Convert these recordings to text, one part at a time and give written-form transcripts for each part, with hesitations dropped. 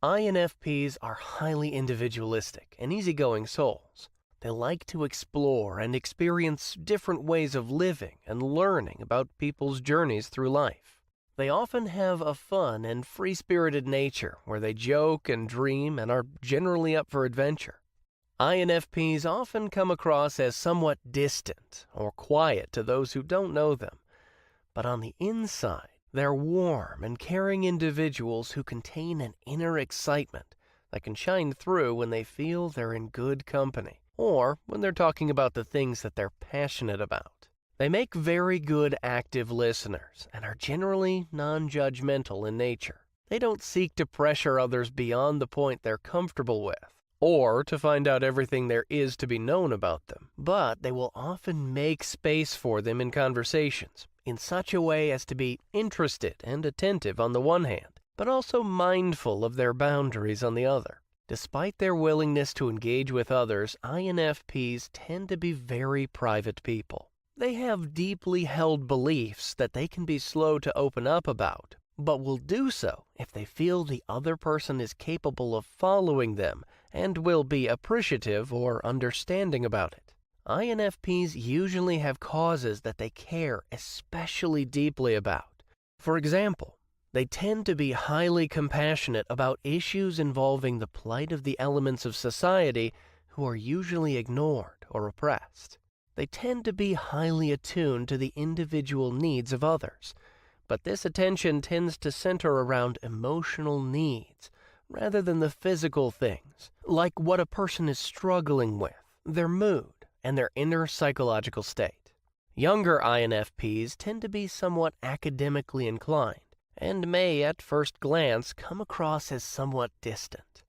INFPs are highly individualistic and easygoing souls. They like to explore and experience different ways of living and learning about people's journeys through life. They often have a fun and free-spirited nature where they joke and dream and are generally up for adventure. INFPs often come across as somewhat distant or quiet to those who don't know them, but on the inside, they're warm and caring individuals who contain an inner excitement that can shine through when they feel they're in good company or when they're talking about the things that they're passionate about. They make very good active listeners and are generally non-judgmental in nature. They don't seek to pressure others beyond the point they're comfortable with, or to find out everything there is to be known about them, but they will often make space for them in conversations in such a way as to be interested and attentive on the one hand, but also mindful of their boundaries on the other. Despite their willingness to engage with others, INFPs tend to be very private people. They have deeply held beliefs that they can be slow to open up about, but will do so if they feel the other person is capable of following them and will be appreciative or understanding about it. INFPs usually have causes that they care especially deeply about. For example, they tend to be highly compassionate about issues involving the plight of the elements of society who are usually ignored or oppressed. They tend to be highly attuned to the individual needs of others, but this attention tends to center around emotional needs rather than the physical things, like what a person is struggling with, their mood, and their inner psychological state. Younger INFPs tend to be somewhat academically inclined and may at first glance come across as somewhat distant.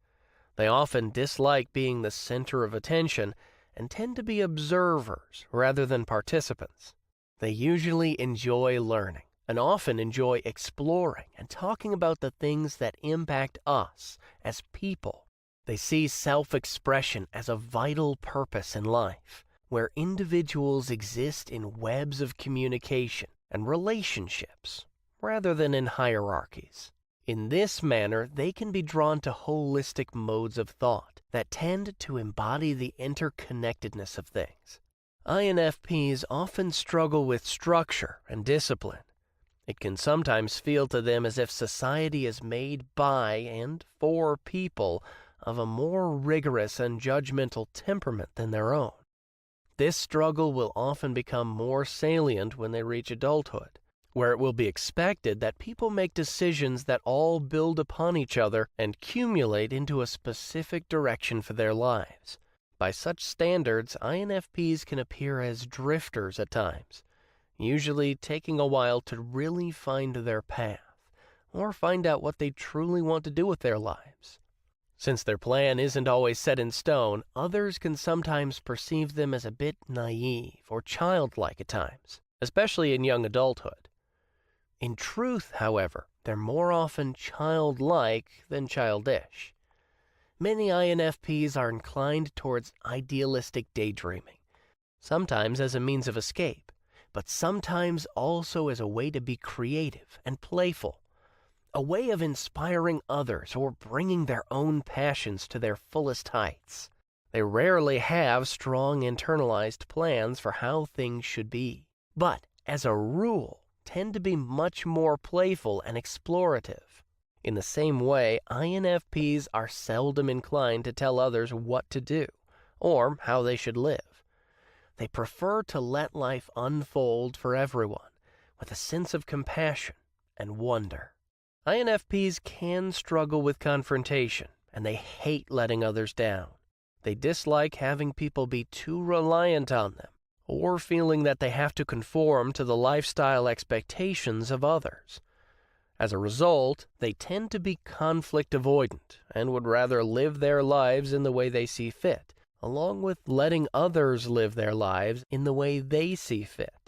They often dislike being the center of attention and tend to be observers rather than participants. They usually enjoy learning and often enjoy exploring and talking about the things that impact us as people. They see self-expression as a vital purpose in life, where individuals exist in webs of communication and relationships rather than in hierarchies. In this manner, they can be drawn to holistic modes of thought that tend to embody the interconnectedness of things. INFPs often struggle with structure and discipline. It can sometimes feel to them as if society is made by and for people of a more rigorous and judgmental temperament than their own. This struggle will often become more salient when they reach adulthood, where it will be expected that people make decisions that all build upon each other and accumulate into a specific direction for their lives. By such standards, INFPs can appear as drifters at times, usually taking a while to really find their path or find out what they truly want to do with their lives. Since their plan isn't always set in stone, others can sometimes perceive them as a bit naive or childlike at times, especially in young adulthood. In truth, however, they're more often childlike than childish. Many INFPs are inclined towards idealistic daydreaming, sometimes as a means of escape, but sometimes also as a way to be creative and playful, a way of inspiring others or bringing their own passions to their fullest heights. They rarely have strong internalized plans for how things should be, but as a rule, tend to be much more playful and explorative. In the same way, INFPs are seldom inclined to tell others what to do or how they should live. They prefer to let life unfold for everyone with a sense of compassion and wonder. INFPs can struggle with confrontation, and they hate letting others down. They dislike having people be too reliant on them, or feeling that they have to conform to the lifestyle expectations of others. As a result, they tend to be conflict avoidant and would rather live their lives in the way they see fit, along with letting others live their lives in the way they see fit.